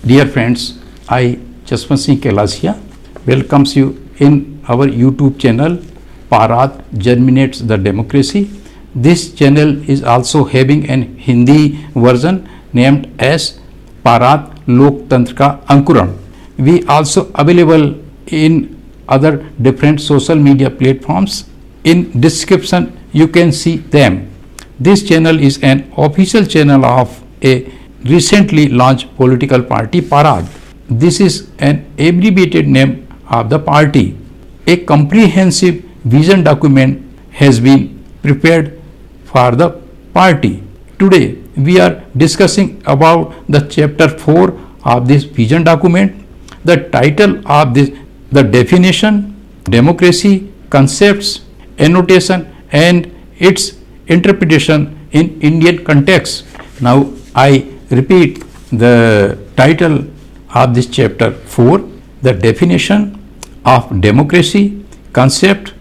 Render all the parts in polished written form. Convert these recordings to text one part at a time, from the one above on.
Dear friends, I, Jaswant Singh Kailasia, welcomes you in our YouTube channel Parat Germinates the Democracy. This channel is also having an Hindi version named as Parat Loktantra Ka Ankuran. We also available in other different social media platforms. In description you can see them. This channel is an official channel of a recently launched political party Parat. This is an abbreviated name of the party. A comprehensive vision document has been prepared for the party. Today we are discussing about the chapter 4 of this vision document. The title of this, the definition, democracy, concepts, annotation and its interpretation in Indian context. Now I repeat the title of this chapter 4, the definition of democracy, concept,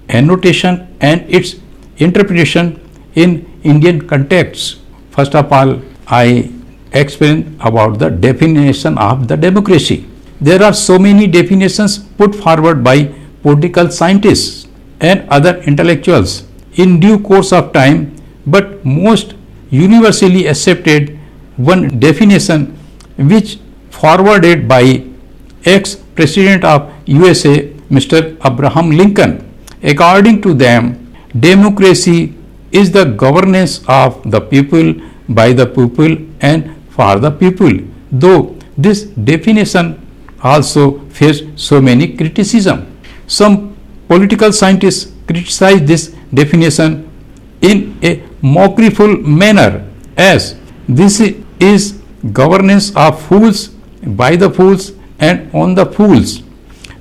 annotation and its interpretation in Indian context. First of all, I explain about the definition of the democracy. There are so many definitions put forward by political scientists and other intellectuals in due course of time, but most universally accepted one definition which forwarded by ex-president of USA Mr. Abraham Lincoln. According to them, democracy is the governance of the people, by the people and for the people. Though this definition also faced so many criticism. Some political scientists criticize this definition in a mockeryful manner as this is governance of fools, by the fools and on the fools.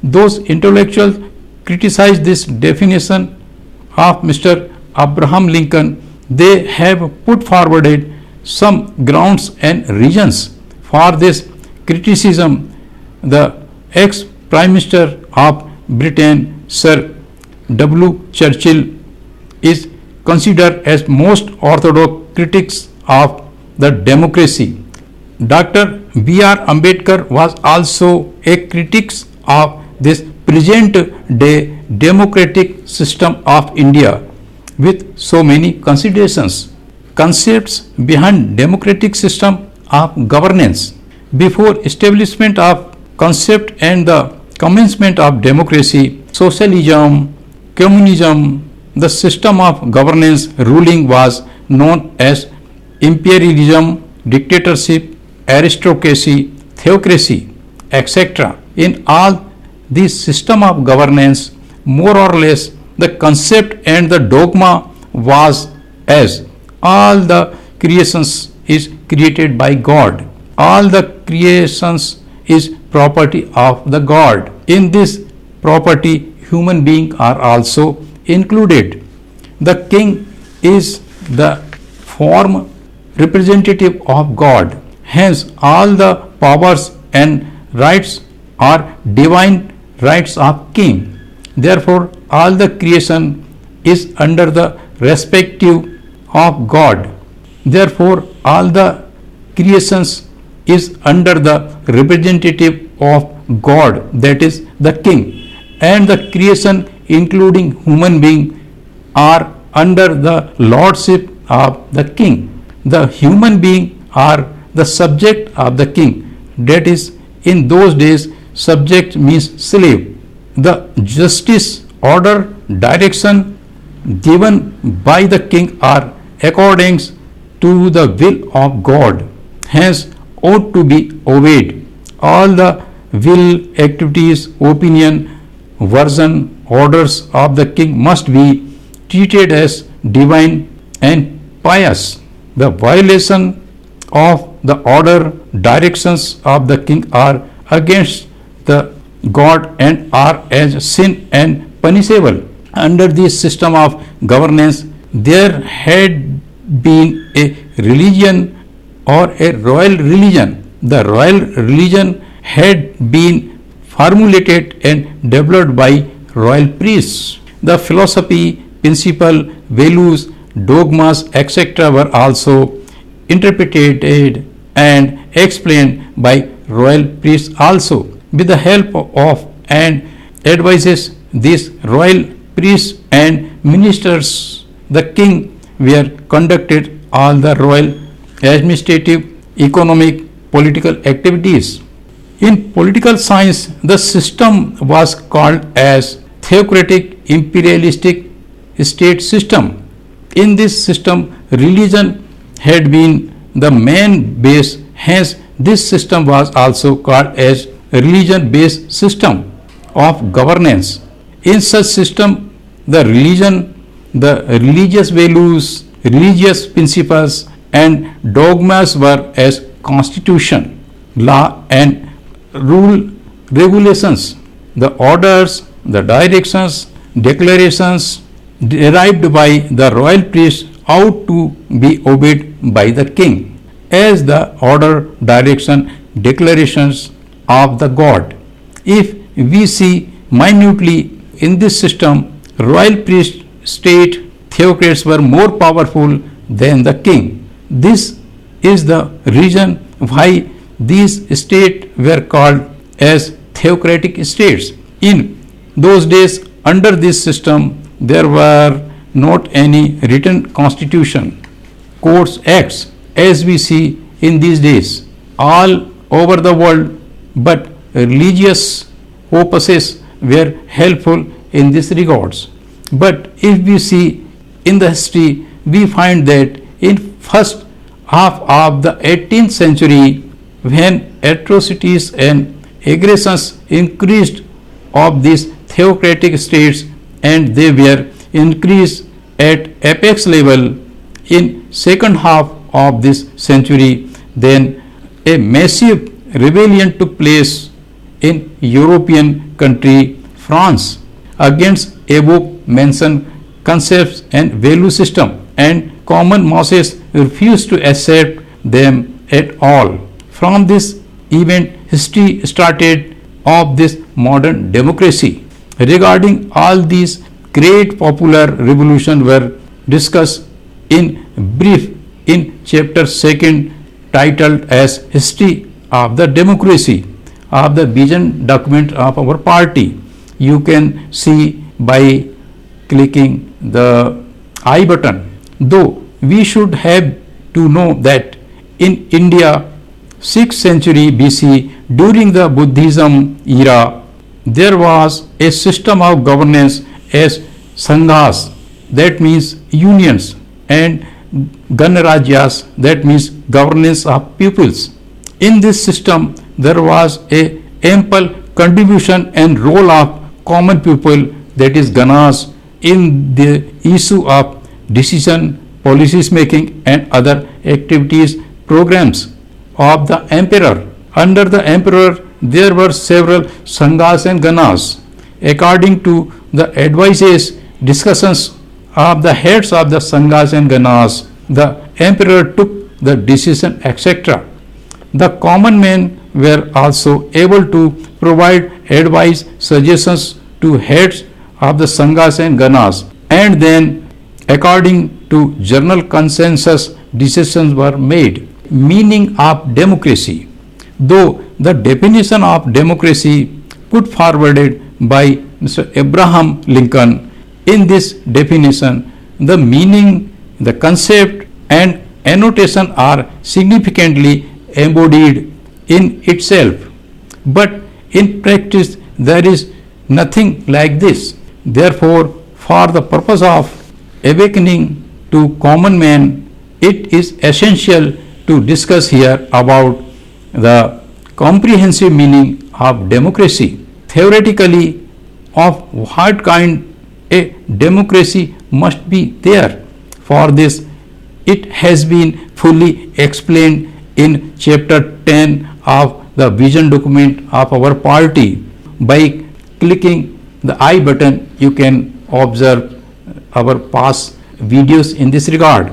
Those intellectuals criticize this definition of Mr. Abraham Lincoln. They have put forwarded some grounds and reasons for this criticism. The ex-Prime Minister of Britain, Sir W. Churchill, is considered as most orthodox critics of the democracy. Dr. B.R. Ambedkar was also a critic of this present day democratic system of India with so many considerations. Concepts behind democratic system of governance. Before establishment of concept and the commencement of democracy, socialism, communism, the system of governance ruling was known as imperialism, dictatorship, aristocracy, theocracy, etc. In all this system of governance, more or less the concept and the dogma was as all the creations is created by God. All the creations is property of the God. In this property, human beings are also included. The king is the form representative of God. Hence, all the powers and rights are divine rights of king. Therefore, all the creation is under the respective of God. Therefore, all the creations is under the representative of God, that is the king, and the creation including human being are under the lordship of the king. The human being are the subject of the king, that is in those days subject means slave. The justice, order, direction given by the king are according to the will of God, hence ought to be obeyed. All the will, activities, opinion, version, orders of the king must be treated as divine and pious. The violation of the order, directions of the king are against the God and are as sin and punishable. Under this system of governance, there had been a religion or a royal religion. The royal religion had been formulated and developed by royal priests. The philosophy, principle, values, dogmas, etc. were also interpreted and explained by royal priests also. With the help of and advises these royal priests and ministers, the king were conducted all the royal administrative, economic, political activities. In political science, the system was called as theocratic imperialistic state system. In this system, religion had been the main base, hence this system was also called as religion-based system of governance. In such system, the religion, the religious values, religious principles and dogmas were as constitution, law and rule regulations. The orders, the directions, declarations derived by the royal priest ought to be obeyed by the king as the order, direction, declarations of the god. If we see minutely in this system, royal priest state theocrats were more powerful than the king. This is the reason why these states were called as theocratic states. In those days, under this system, there were not any written constitution, courts, acts, as we see in these days all over the world, but religious purposes were helpful in this regards. But if we see in the history, we find that in first half of the 18th century, when atrocities and aggressions increased of these theocratic states and they were increased at apex level, in second half of this century, then a massive rebellion took place in European country France against above mentioned concepts and value system, and common masses refused to accept them at all. From this event, history started of this modern democracy. Regarding all these great popular revolutions were discussed in brief in chapter 2 titled as History of the Democracy of the vision document of our party. You can see by clicking the I button. Though we should have to know that in India 6th century BC, during the Buddhism era, there was a system of governance as sanghas, that means unions, and ganarajyas, that means governance of peoples. In this system, there was a ample contribution and role of common people, that is ganas, in the issue of decision, policies making and other activities, programs of the emperor. Under the emperor, there were several sanghas and ganas. According to the advices, discussions of the heads of the sanghas and ganas, the emperor took the decision, etc. The common men were also able to provide advice, suggestions to heads of the sanghas and ganas, and then according to general consensus, decisions were made. Meaning of democracy. Though the definition of democracy put forwarded by Mr. Abraham Lincoln, in this definition, the meaning, the concept and annotation are significantly embodied in itself. But in practice, there is nothing like this. Therefore, for the purpose of awakening to common man, it is essential to discuss here about the comprehensive meaning of democracy. Theoretically, of what kind a democracy must be there. For this, it has been fully explained in chapter 10 of the vision document of our party. By clicking the I button, you can observe our past videos in this regard.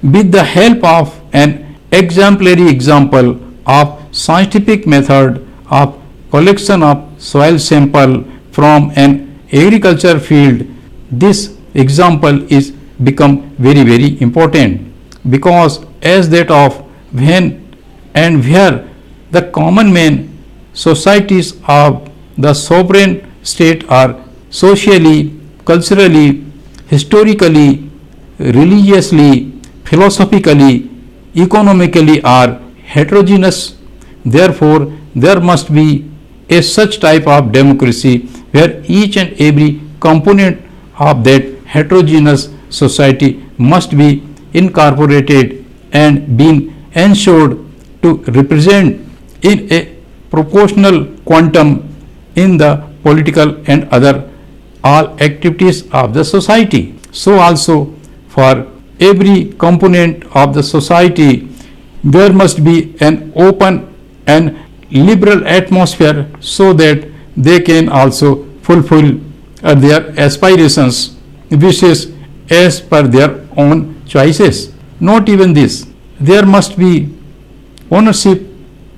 With the help of an exemplary example of scientific method of collection of soil sample from an agriculture field, this example is become very important, because as that of when and where the common man, societies of the sovereign state are socially, culturally, historically, religiously, philosophically, economically are heterogeneous. Therefore, there must be a such type of democracy where each and every component of that heterogeneous society must be incorporated and being ensured to represent in a proportional quantum in the political and other all activities of the society. So also for every component of the society there must be an open and liberal atmosphere so that they can also fulfill their aspirations, wishes as per their own choices. Not even this, there must be ownership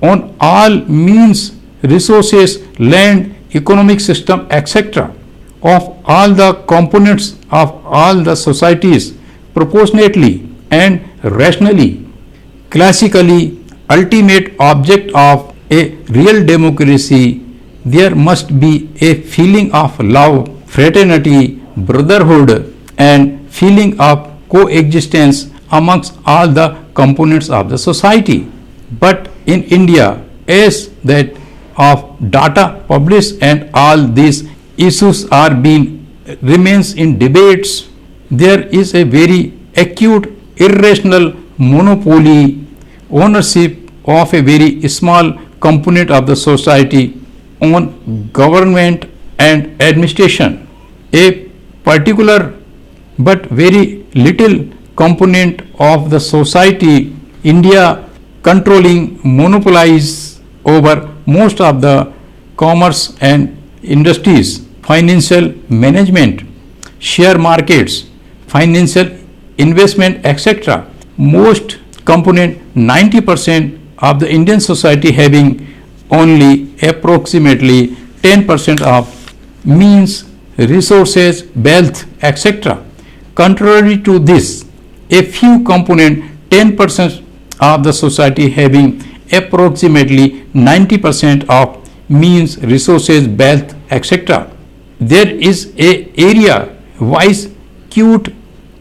on all means, resources, land, economic system, etc. of all the components of all the societies proportionately and rationally. Classically, ultimate object of a real democracy, there must be a feeling of love, fraternity, brotherhood and feeling of coexistence amongst all the components of the society. But in India, as that of data published and all these issues are being remains in debates, there is a very acute irrational monopoly ownership of a very small component of the society on government and administration. A particular but very little component of the society, India controlling, monopolize over most of the commerce and industries, financial management, share markets, financial investment, etc. Most component 90% of the Indian society having only approximately 10% of means, resources, wealth, etc. Contrary to this, a few component 10% of the society having approximately 90% of means, resources, wealth, etc. There is a area wise acute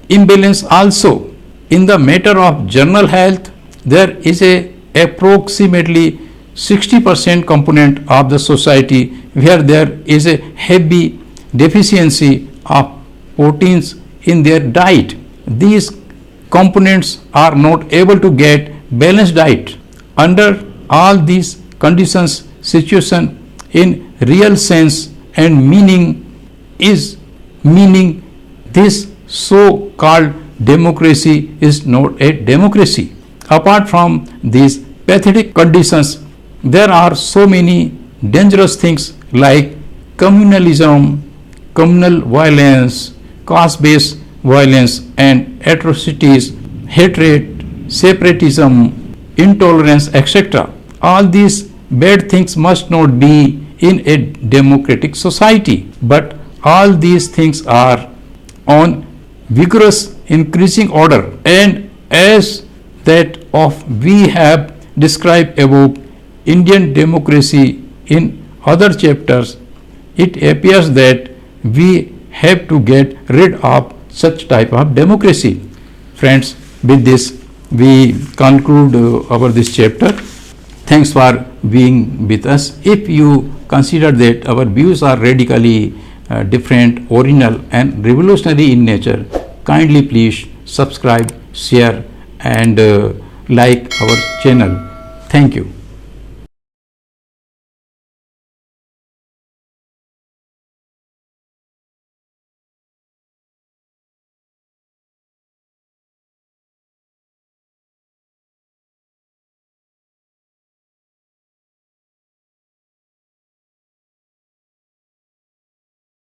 imbalance also. In the matter of general health, there is a approximately 60% component of the society where there is a heavy deficiency of proteins in their diet. These components are not able to get balanced diet. Under all these conditions, situation in real sense and meaning is meaning this so-called democracy is not a democracy. Apart from these pathetic conditions, there are so many dangerous things like communalism, communal violence, caste-based violence and atrocities, hatred, separatism, intolerance, etc. All these bad things must not be in a democratic society, but all these things are on vigorous increasing order, and as that of we have described above Indian democracy in other chapters, it appears that we have to get rid of such type of democracy. Friends, with this we conclude our this chapter. Thanks for being with us. If you consider that our views are radically different, original and revolutionary in nature, kindly please subscribe, share and like our channel. Thank you.